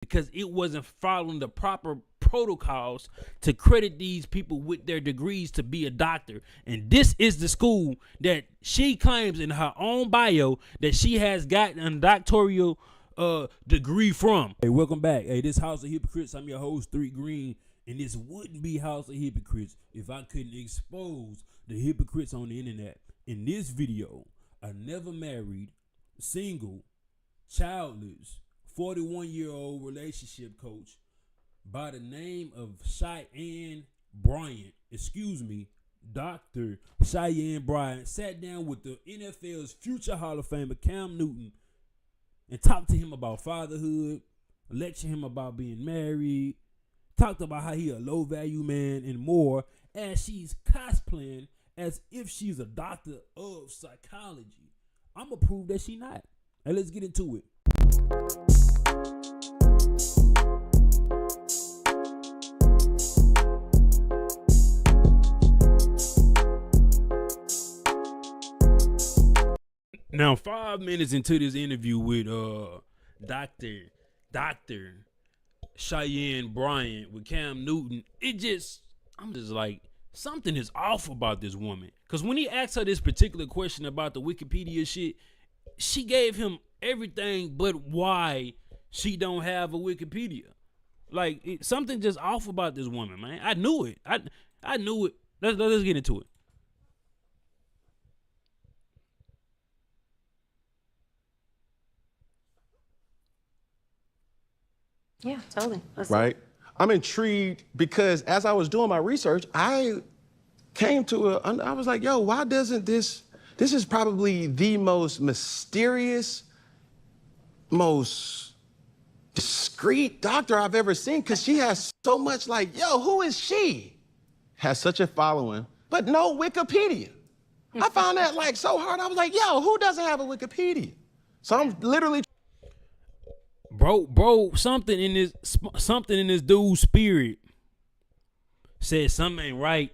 because it wasn't following the proper protocols to credit these people with their degrees to be a doctor. And this is the school that she claims in her own bio that she has gotten a doctoral degree from. Hey, welcome back. Hey, this House of Hypocrites. I'm your host, 3 Green, and this wouldn't be House of Hypocrites if I couldn't expose the hypocrites on the internet. In this video, a never married, single, childless, 41-year-old relationship coach by the name of Cheyenne Bryant, Dr. Cheyenne Bryant, sat down with the NFL's future Hall of Famer Cam Newton and talked to him about fatherhood, lectured him about being married, talked about how he a low-value man, and more, as she's cosplaying as if she's a doctor of psychology. I'm going to prove that she not. And let's get into it. Now, 5 minutes into this interview with Dr. Cheyenne Bryant with Cam Newton, I'm just like, something is off about this woman. Because when he asked her this particular question about the Wikipedia shit, she gave him everything but why she don't have a Wikipedia. Like, something just off about this woman, man. I knew it. I knew it. Let's get into it. Yeah, totally. Right? I'm intrigued because as I was doing my research, I came to I was like, yo, why doesn't this is probably the most mysterious, most discreet doctor I've ever seen, because she has so much, like, yo, who is she? Has such a following, but no Wikipedia. I found that like so hard. I was like, yo, who doesn't have a Wikipedia? So I'm literally Bro, something in this dude's spirit said something ain't right.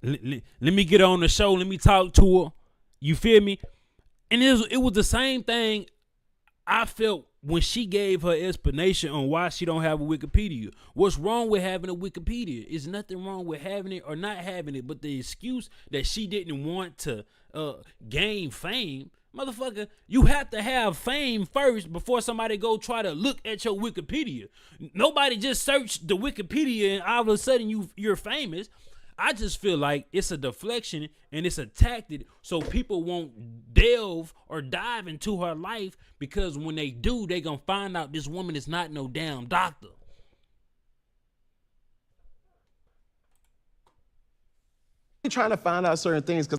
Let me get on the show. Let me talk to her. You feel me? And it was the same thing I felt when she gave her explanation on why she don't have a Wikipedia. What's wrong with having a Wikipedia? Is nothing wrong with having it or not having it, but the excuse that she didn't want to gain fame. Motherfucker, you have to have fame first before somebody go try to look at your Wikipedia. Nobody just searched the Wikipedia and all of a sudden you're famous. I just feel like it's a deflection and it's a tactic so people won't delve or dive into her life, because when they do, they gonna find out this woman is not no damn doctor. trying to find out certain things because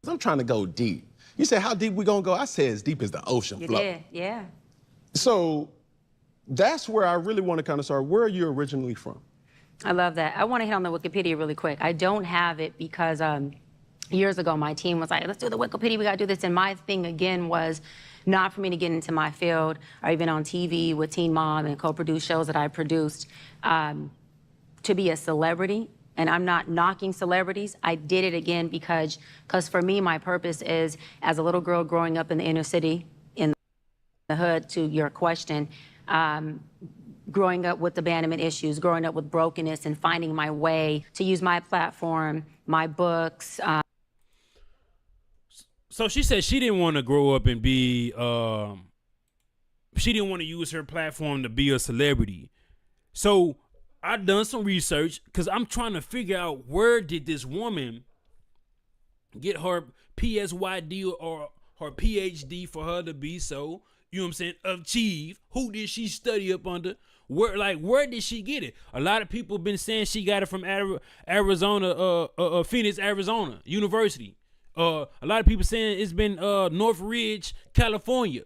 I'm trying to go deep. You said, how deep we gonna go? I said as deep as the ocean floor. You did, yeah. So that's where I really want to kind of start. Where are you originally from? I love that. I want to hit on the Wikipedia really quick. I don't have it because years ago my team was like, let's do the Wikipedia, we gotta do this. And my thing again was not for me to get into my field or even on TV with Teen Mom and co-produce shows that I produced to be a celebrity. And I'm not knocking celebrities. I did it again because for me, my purpose is, as a little girl growing up in the inner city, in the hood, to your question, growing up with abandonment issues, growing up with brokenness, and finding my way to use my platform, my books. So she said she didn't want to grow up and be, she didn't want to use her platform to be a celebrity. So I done some research because I'm trying to figure out, where did this woman get her PSYD or her PhD for her to be so, you know what I'm saying, achieve? Who did she study up under? Where did she get it? A lot of people been saying she got it from Arizona, Phoenix, Arizona University. A lot of people saying it's been Northridge, California.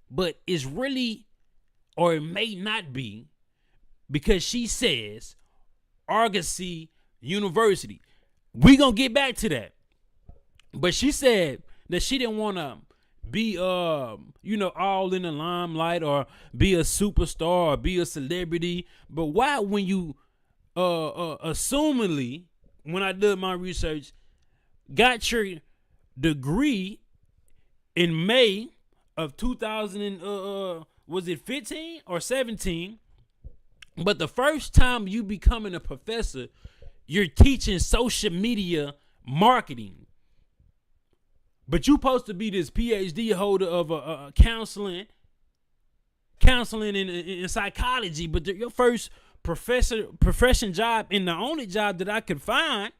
But it's really, or it may not be, because she says Argosy University. We gonna get back to that. But she said that she didn't want to be all in the limelight or be a superstar or be a celebrity. But why, when you assumingly, when I did my research, got your degree in May of 2000 and was it 15 or 17? But the first time you becoming a professor, you're teaching social media marketing. But you supposed to be this PhD holder of counseling in psychology. But your first profession job, and the only job that I could find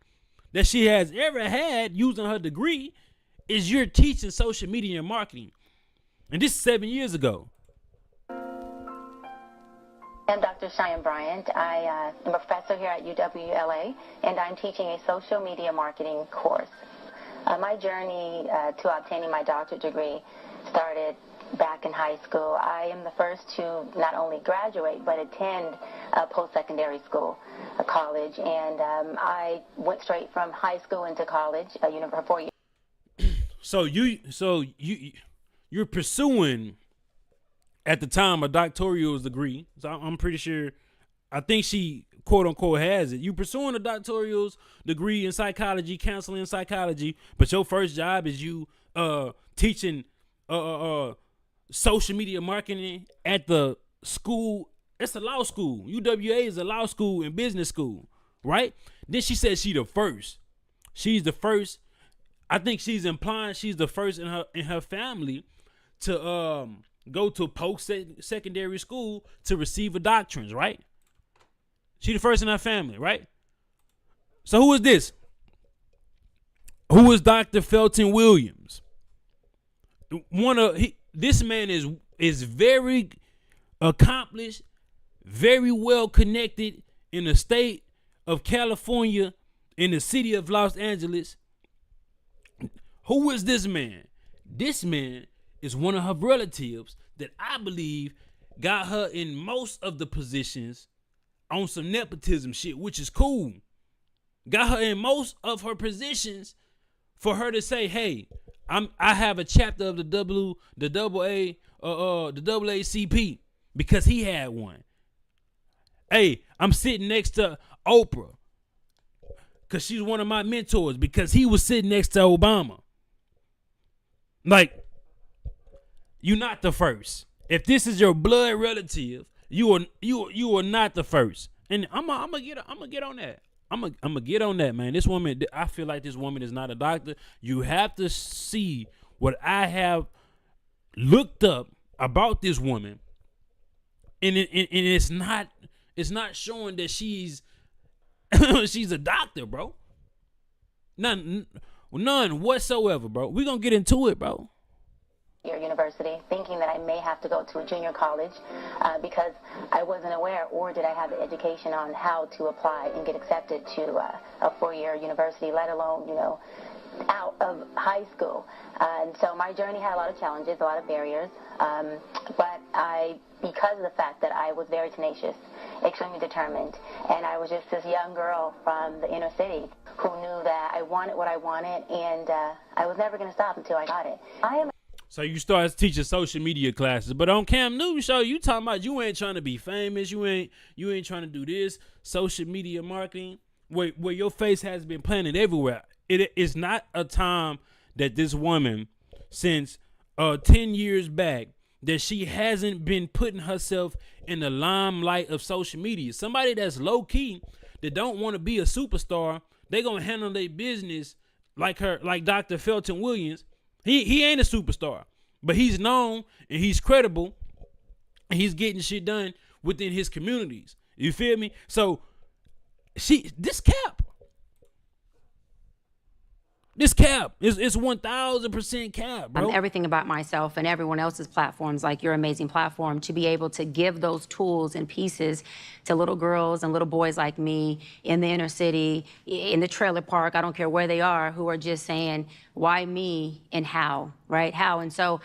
that she has ever had using her degree, is you're teaching social media and marketing. And this is 7 years ago. I'm Dr. Cheyenne Bryant. I am a professor here at UWLA, and I'm teaching a social media marketing course. My journey to obtaining my doctorate degree started back in high school. I am the first to not only graduate, but attend post-secondary school, college, and I went straight from high school into college, for 4 years. So you're pursuing at the time a doctoral degree. So I'm pretty sure, I think she quote unquote has it. You pursuing a doctoral degree in psychology, counseling in psychology, but your first job is you teaching social media marketing at the school. It's a law school. UWA is a law school and business school, right? Then she said she's the first. She's the first. I think she's implying she's the first in her family to go to post-secondary school to receive a doctorate, right? She the first in her family, right? So who is this? Who is Dr. Felton Williams? This man is very accomplished, very well connected in the state of California, in the city of Los Angeles. Who is this man? This man is one of her relatives that I believe got her in most of the positions on some nepotism shit, which is cool. Got her in most of her positions for her to say, "Hey, I have a chapter of the WACP because he had one. Hey, I'm sitting next to Oprah because she's one of my mentors because he was sitting next to Obama." Like, you're not the first. If this is your blood relative, you are not the first. And I'm gonna get on that. I'm gonna get on that, man. This woman, I feel like this woman is not a doctor. You have to see what I have looked up about this woman, and it's not showing that she's she's a doctor, bro. None whatsoever, bro. We're gonna get into it, bro. Your university, thinking that I may have to go to a junior college because I wasn't aware, or did I have the education on how to apply and get accepted to a four-year university, let alone, out of high school. And so my journey had a lot of challenges, a lot of barriers, but because of the fact that I was very tenacious, extremely determined, and I was just this young girl from the inner city who knew that I wanted what I wanted, and I was never going to stop until I got it. So you started teaching social media classes, but on Cam Newton show, you talking about you ain't trying to be famous, you ain't trying to do this social media marketing where your face has been planted everywhere. It is not a time that this woman, since 10 years back, that she hasn't been putting herself in the limelight of social media. Somebody that's low key, that don't want to be a superstar, they gonna handle their business like Dr. Felton Williams. He ain't a superstar, but he's known and he's credible and he's getting shit done within his communities. You feel me? So this cap is 1,000% cap, bro. Everything about myself and everyone else's platforms, like your amazing platform, to be able to give those tools and pieces to little girls and little boys like me in the inner city, in the trailer park, I don't care where they are, who are just saying, why me and how, right? How? And so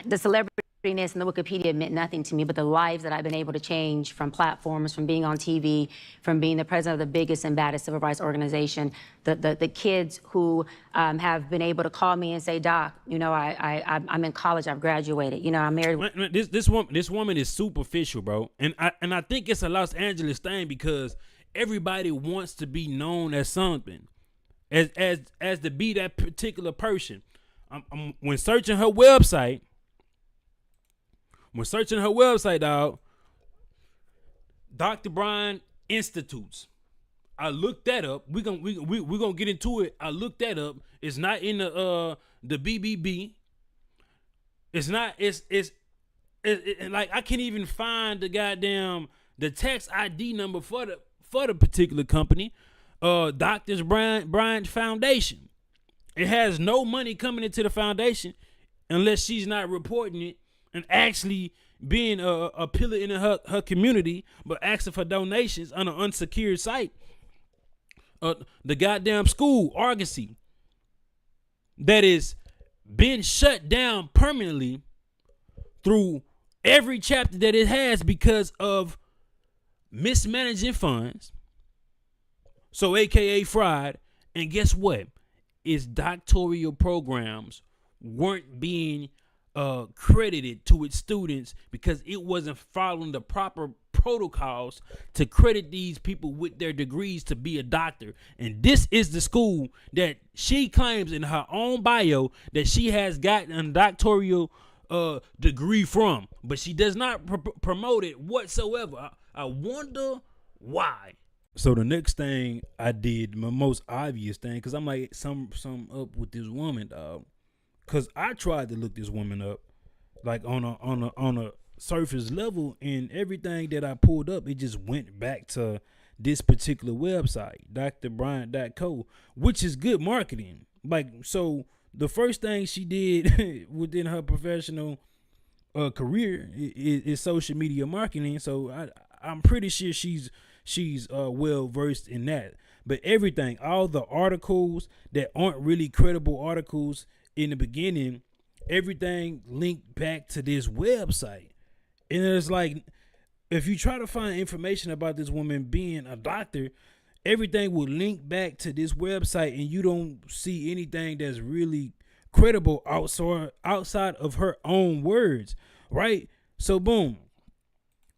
the celebrity and the Wikipedia meant nothing to me, but the lives that I've been able to change from platforms, from being on TV, from being the president of the biggest and baddest civil rights organization, the kids who have been able to call me and say, "Doc, I'm in college, I've graduated, I'm married." This woman is superficial, bro, and I think it's a Los Angeles thing because everybody wants to be known as something, as to be that particular person. When searching her website. When searching her website, dog, Dr. Bryant Institutes. I looked that up. We gonna get into it. I looked that up. It's not in the BBB. It's not. It's like I can't even find the tax ID number for the particular company. Doctors Bryant Foundation. It has no money coming into the foundation unless she's not reporting it and actually being a pillar in her community, but asking for donations on an unsecured site. The goddamn school, Argosy, that is been shut down permanently through every chapter that it has because of mismanaging funds. So AKA fraud. And guess what? Its doctoral programs weren't being credited to its students because it wasn't following the proper protocols to credit these people with their degrees to be a doctor. And this is the school that she claims in her own bio that she has gotten a doctoral degree from, but she does not promote it whatsoever. I wonder why. So the next thing I did, my most obvious thing, because I'm like, some up with this woman, dog. Because I tried to look this woman up, like on a surface level, and everything that I pulled up, it just went back to this particular website, drbryant.co, which is good marketing. Like, so the first thing she did within her professional career is social media marketing. So I'm pretty sure she's well versed in that. But everything, all the articles that aren't really credible articles in the beginning, everything linked back to this website. And it's like, if you try to find information about this woman being a doctor, everything will link back to this website, and you don't see anything that's really credible outside of her own words, right? So boom,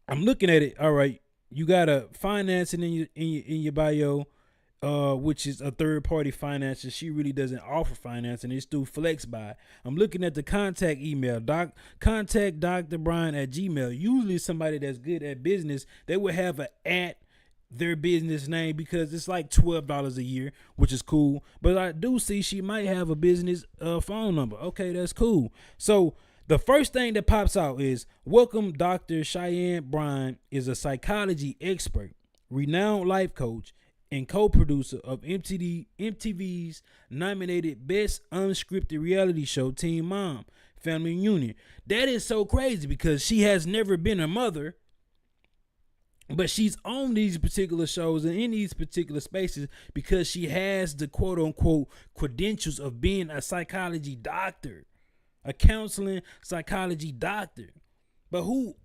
I'm looking at it. All right, you got a financing in your bio, which is a third party financer. She really doesn't offer financing. It's through FlexBuy. I'm looking at the contact email. Contact Dr. Bryant at Gmail. Usually somebody that's good at business, they would have at their business name because it's like $12 a year, which is cool. But I do see she might have a business phone number. Okay, that's cool. So the first thing that pops out is, welcome, Dr. Cheyenne Bryant is a psychology expert, renowned life coach, and co-producer of MTV's nominated Best Unscripted Reality Show, Teen Mom, Family Reunion. That is so crazy because she has never been a mother, but she's on these particular shows and in these particular spaces because she has the quote-unquote credentials of being a psychology doctor, a counseling psychology doctor. But who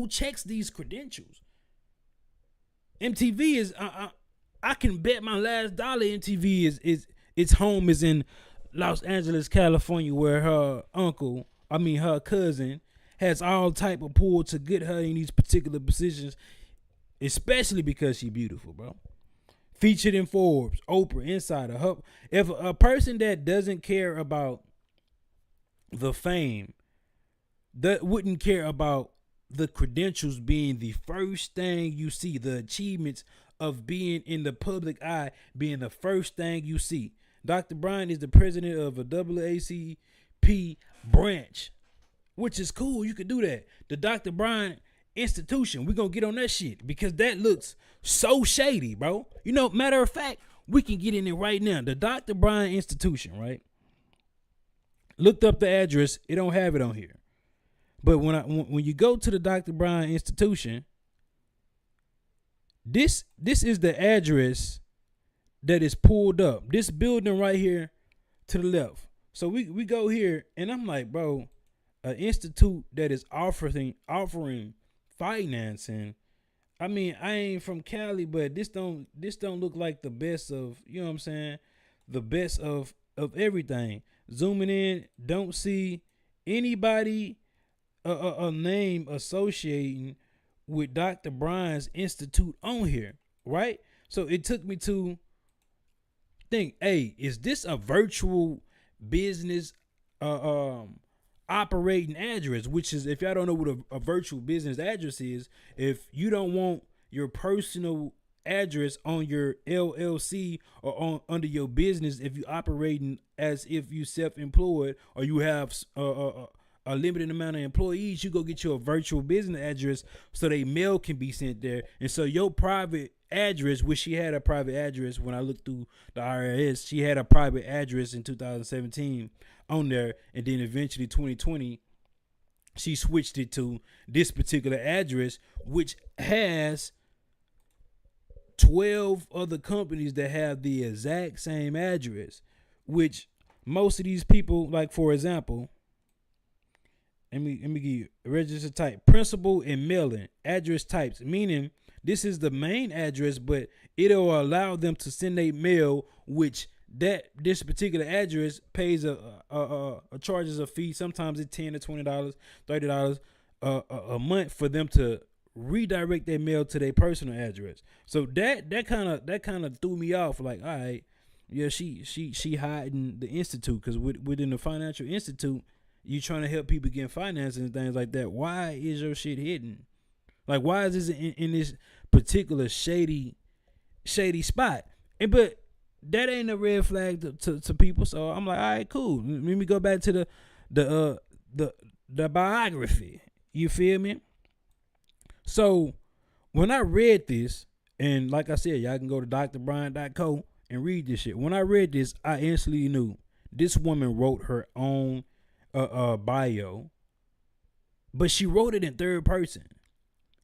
checks these credentials? MTV is I can bet my last dollar MTV is its home is in Los Angeles, California, where her cousin has all type of pull to get her in these particular positions, especially because she's beautiful, bro. Featured in Forbes, Oprah, Insider. If a person that doesn't care about the fame, that wouldn't care about the credentials being the first thing you see, the achievements of being in the public eye being the first thing you see. Dr. Bryant is the president of a WACCP branch, which is cool. You could do that. The Dr. Bryant Institution, we're going to get on that shit because that looks so shady, bro. You know, matter of fact, we can get in it right now. The Dr. Bryant Institution, right? Looked up the address. It don't have it on here. But when you go to the Dr. Bryant Institution, this is the address that is pulled up. This building right here to the left. So we go here, and I'm like, bro, an institute that is offering financing. I mean, I ain't from Cali, but this don't look like the best of, you know what I'm saying? The best of everything. Zooming in, don't see anybody a name associating with Dr. Bryant's Institute on here, right? So it took me to think, hey, is this a virtual business operating address, which is, if y'all don't know what a virtual business address is, if you don't want your personal address on your LLC or on under your business, if you operating as if you self-employed or you have a limited amount of employees, you go get you a virtual business address so they mail can be sent there. And so your private address, which she had a private address when I looked through the IRS, she had a private address in 2017 on there, and then eventually 2020 she switched it to this particular address, which has 12 other companies that have the exact same address, which most of these people, like for example, let me give you a register type, principal and mailing address types, meaning this is the main address, but it'll allow them to send a mail, which this particular address pays a charges a fee. Sometimes it's $10 to $20, $30 a month for them to redirect their mail to their personal address. So that kind of threw me off. Like, all right, yeah, she hiding the institute, because within the financial institute, you trying to help people get finances and things like that. Why is your shit hidden? Like, why is this in this particular shady spot? But that ain't a red flag to people. So I'm like, all right, cool. Let me go back to the biography. You feel me? So when I read this, and like I said, y'all can go to drbryant.co and read this shit. When I read this, I instantly knew this woman wrote her own bio, but she wrote it in third person.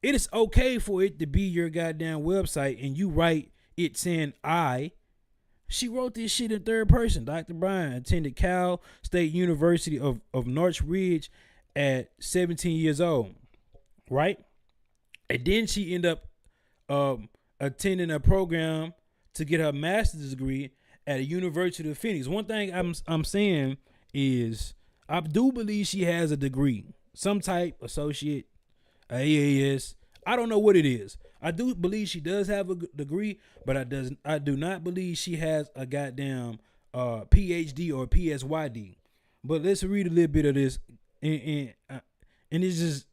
It is okay for it to be your goddamn website and you write it saying I. She wrote this shit in third person. Dr. Bryant attended Cal State University of Northridge at 17 years old, right? And then she ended up attending a program to get her master's degree at the University of Phoenix. One thing I'm saying is I do believe she has a degree, some type, associate, AAS. I don't know what it is. I do believe she does have a degree, but I do not believe she has a goddamn PhD or PsyD. But let's read a little bit of this, and it's just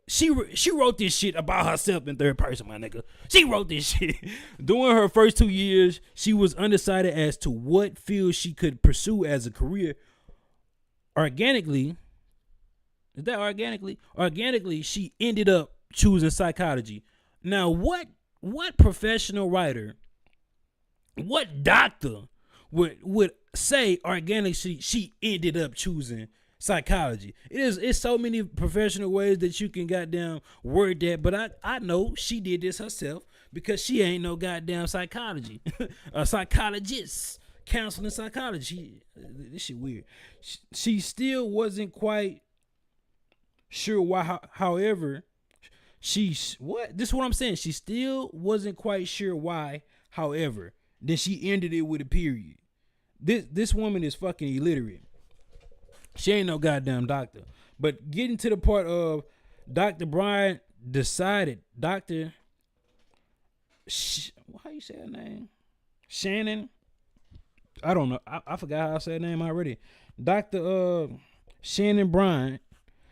she wrote this shit about herself in third person, my nigga. She wrote this shit. During her first 2 years, she was undecided as to what field she could pursue as a career. Organically, she ended up choosing psychology. Now, what professional writer, what doctor would say organically she ended up choosing psychology? It's so many professional ways that you can goddamn word that, but I know she did this herself because she ain't no goddamn psychology, a psychologist. Counseling psychology. This shit weird. She still wasn't quite sure why. However, this is what I'm saying. She still wasn't quite sure why. However, then she ended it with a period. This woman is fucking illiterate. She ain't no goddamn doctor. But getting to the part of Dr. Bryant decided, how you say her name? Shannon. I don't know. I forgot how I said her name already. Dr. Cheyenne Bryant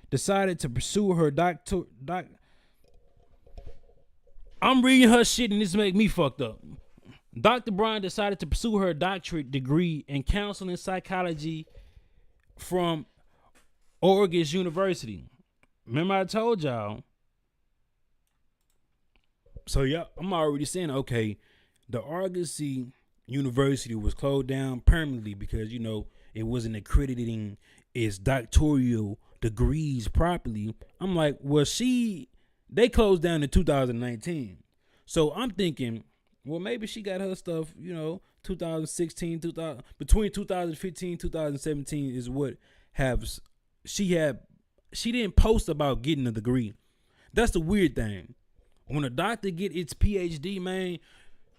decided to pursue her I'm reading her shit and this make me fucked up. Dr. Bryant decided to pursue her doctorate degree in counseling psychology from Oregon University. Remember I told y'all. So yeah, I'm already saying, okay, the Oregon University was closed down permanently because, you know, it wasn't accrediting its doctoral degrees properly. I'm like, well, they closed down in 2019. So I'm thinking, well, maybe she got her stuff, you know, 2016, between 2015, 2017 is what she didn't post about getting a degree. That's the weird thing. When a doctor get its PhD, man,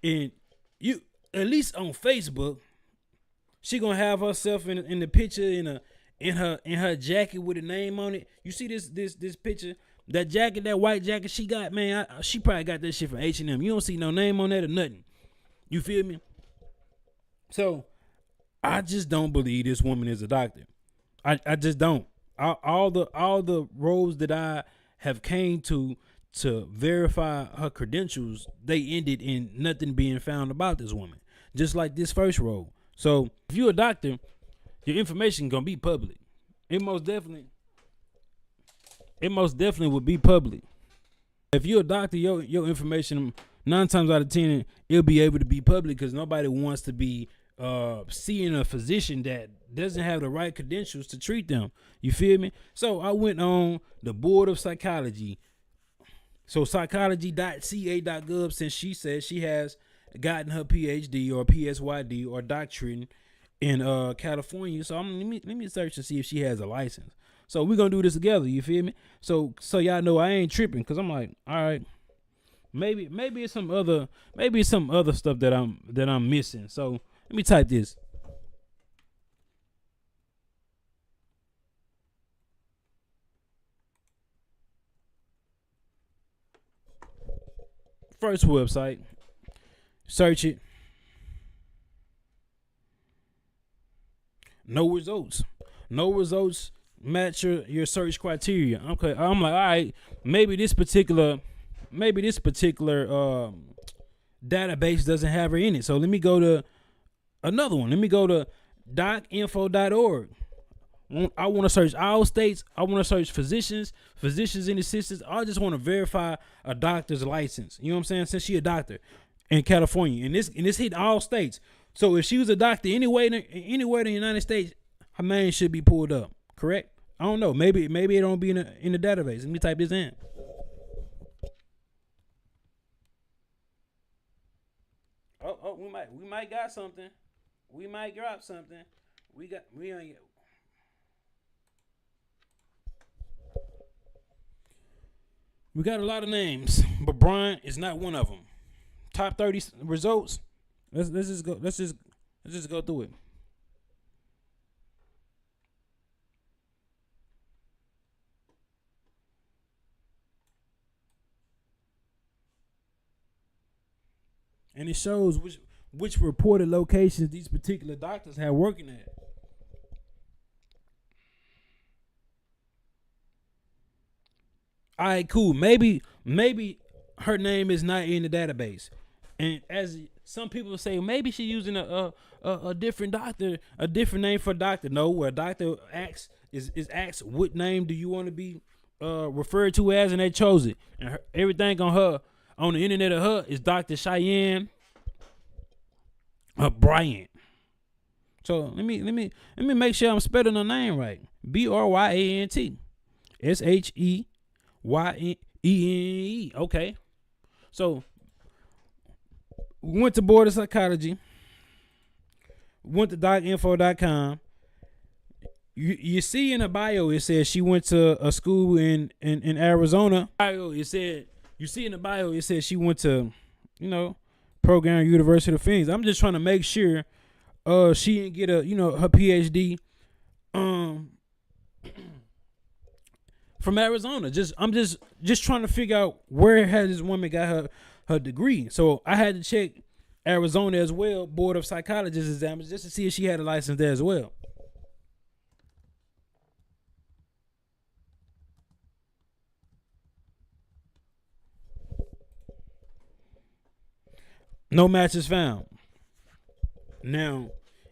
and you, at least on Facebook, she gonna have herself in the picture in her jacket with a name on it. You see this picture, that jacket, that white jacket she got, man. She probably got that shit from H&M. You don't see no name on that or nothing. You feel me? So I just don't believe this woman is a doctor. I just don't. all the roles that I have came to verify her credentials, they ended in nothing being found about this woman. Just like this first role. So if you're a doctor, your information gonna be public. It most definitely would be public. If you're a doctor, your information 9 times out of 10 it'll be able to be public because nobody wants to be seeing a physician that doesn't have the right credentials to treat them. You feel me? So I went on the Board of Psychology. So psychology.ca.gov, since she says she has gotten her PhD or PSYD or doctorate in California. So let me search to see if she has a license. So we're gonna do this together, you feel me? So y'all know I ain't tripping, cause I'm like, all right, maybe it's some other stuff that I'm missing. So let me type this. First website, search it. No results match your search criteria. Okay, I'm like, all right, maybe this particular database doesn't have her in it. So let me go to another one. Let me go to docinfo.org. I want to search all states. I want to search physicians and assistants. I just want to verify a doctor's license. You know what I'm saying? Since she a doctor in California, and this hit all states. So if she was a doctor anywhere in the United States, her name should be pulled up. Correct? I don't know. Maybe it don't be in the database. Let me type this in. Oh, we might got something. We might drop something. We got a lot of names, but Bryant is not one of them. Top 30 results. Let's just go through it. And it shows which reported locations these particular doctors have working at. All right, cool. Maybe her name is not in the database, and as some people say, maybe she's using a different doctor, a different name for doctor. No, where a doctor is asked what name do you want to be referred to as, and they chose it. And everything on the internet of her is Dr. Cheyenne Bryant. So let me make sure I'm spelling her name right. Bryant Sheyenne. Okay. So we went to Board of Psychology. Went to docinfo.com. You see in her bio it says she went to a school in Arizona. You see in the bio it says she went to, Program University of Phoenix. I'm just trying to make sure she didn't get her PhD from Arizona. I'm just trying to figure out where has this woman got her degree. So I had to check Arizona as well, Board of Psychologists exams, just to see if she had a license there as well. No matches found. Now,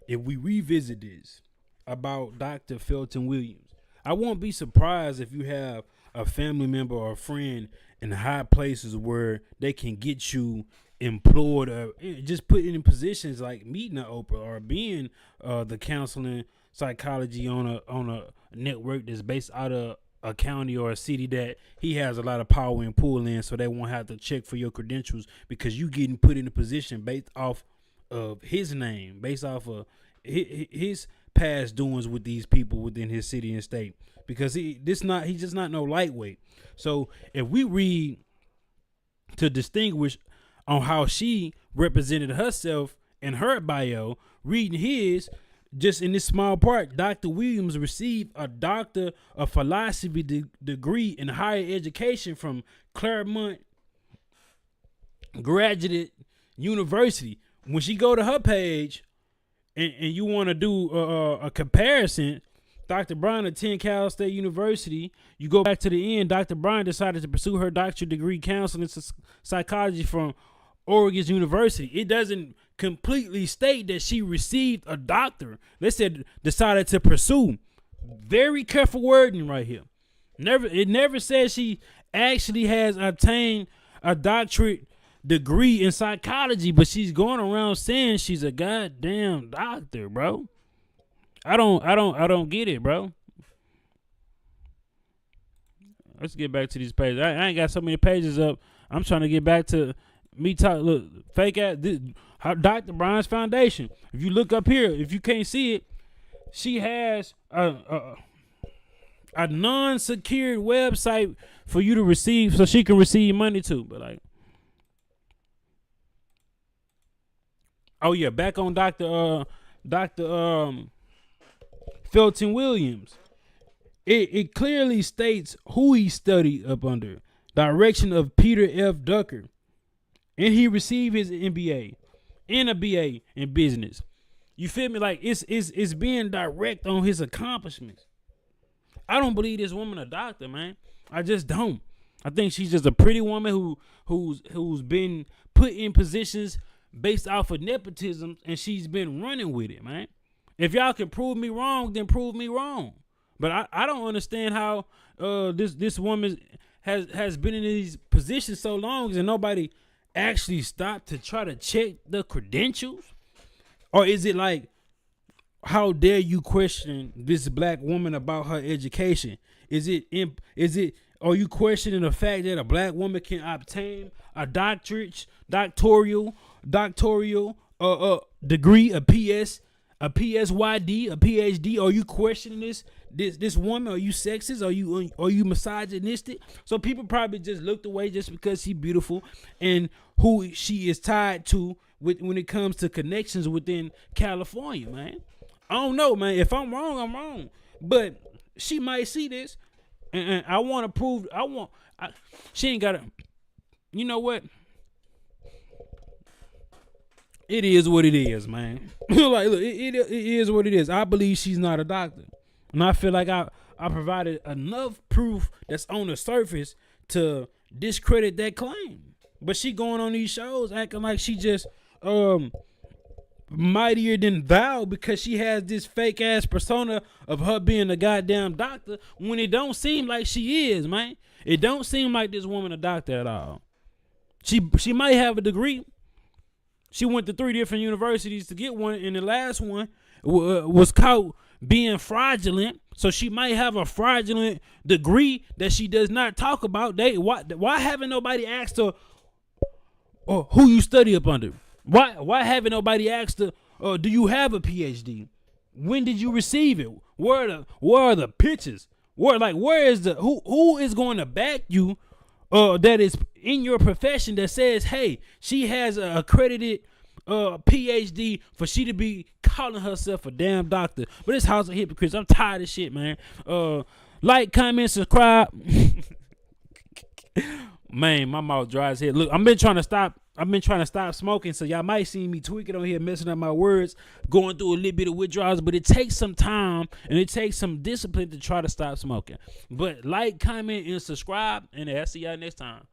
if we revisit this about Dr. Felton Williams, I won't be surprised if you have a family member or a friend in high places where they can get you employed or just put in positions like meeting an Oprah or being the counseling psychology on a network that's based out of a county or a city that he has a lot of power and pull in, so they won't have to check for your credentials because you getting put in a position based off of his name, based off of his past doings with these people within his city and state, because he's just not no lightweight. So if we read to distinguish on how she represented herself in her bio, reading his, just in this small part, Dr. Williams received a Doctor of Philosophy degree in higher education from Claremont Graduate University. When she go to her page and you want to do a comparison Dr. Bryant attended Cal State University. You go back to the end. Dr. Bryant decided to pursue her doctorate degree counseling psychology from Oregon University. It doesn't completely state that she received a doctorate. They said decided to pursue. Very careful wording right here. It never says she actually has obtained a doctorate degree in psychology, but she's going around saying she's a goddamn doctor, bro. I don't get it, bro. Let's get back to these pages. I ain't got so many pages up. I'm trying to get back to me talk. Look, fake ass. Dr. Bryant's Foundation. If you look up here, if you can't see it, she has a non-secured website for you to receive, so she can receive money too. But like, oh yeah, back on Dr. Felton Williams. It clearly states who he studied up under. Direction of Peter F. Ducker. And he received his MBA and a BA in business. You feel me? Like it's being direct on his accomplishments. I don't believe this woman a doctor, man. I just don't. I think she's just a pretty woman who's been put in positions based off of nepotism, and she's been running with it, man. If y'all can prove me wrong, then prove me wrong. But I don't understand how this woman has been in these positions so long and nobody actually stopped to try to check the credentials. Or is it like, how dare you question this black woman about her education? Are you questioning the fact that a black woman can obtain a doctorate, doctoral degree, a PSYD, a PhD? Are you questioning this woman? Are you sexist? Are you misogynistic? So people probably just looked away just because she's beautiful and who she is tied to when it comes to connections within California, man. I don't know, man. If I'm wrong, I'm wrong. But she might see this, and I want to prove. She ain't got to. You know what? It is what it is, man. Like, look, it is what it is. I believe she's not a doctor, and I feel like I provided enough proof that's on the surface to discredit that claim. But she going on these shows acting like she just mightier than thou because she has this fake ass persona of her being a goddamn doctor when it don't seem like she is, man. It don't seem like this woman a doctor at all. She might have a degree. She went to 3 different universities to get one, and the last one was caught being fraudulent. So she might have a fraudulent degree that she does not talk about. Why haven't nobody asked her who you study up under? Why haven't nobody asked her, do you have a PhD? When did you receive it? Where are the pictures? Where is who is going to back you that is in your profession that says, hey, she has an accredited PhD for she to be calling herself a damn doctor? But this house of hypocrites. I'm tired of shit, man. Like, comment, subscribe. Man, my mouth dry as hell. Look, I've been trying to stop smoking, so y'all might see me tweaking on here, messing up my words, going through a little bit of withdrawals, but it takes some time and it takes some discipline to try to stop smoking. But like, comment, and subscribe, and I'll see y'all next time.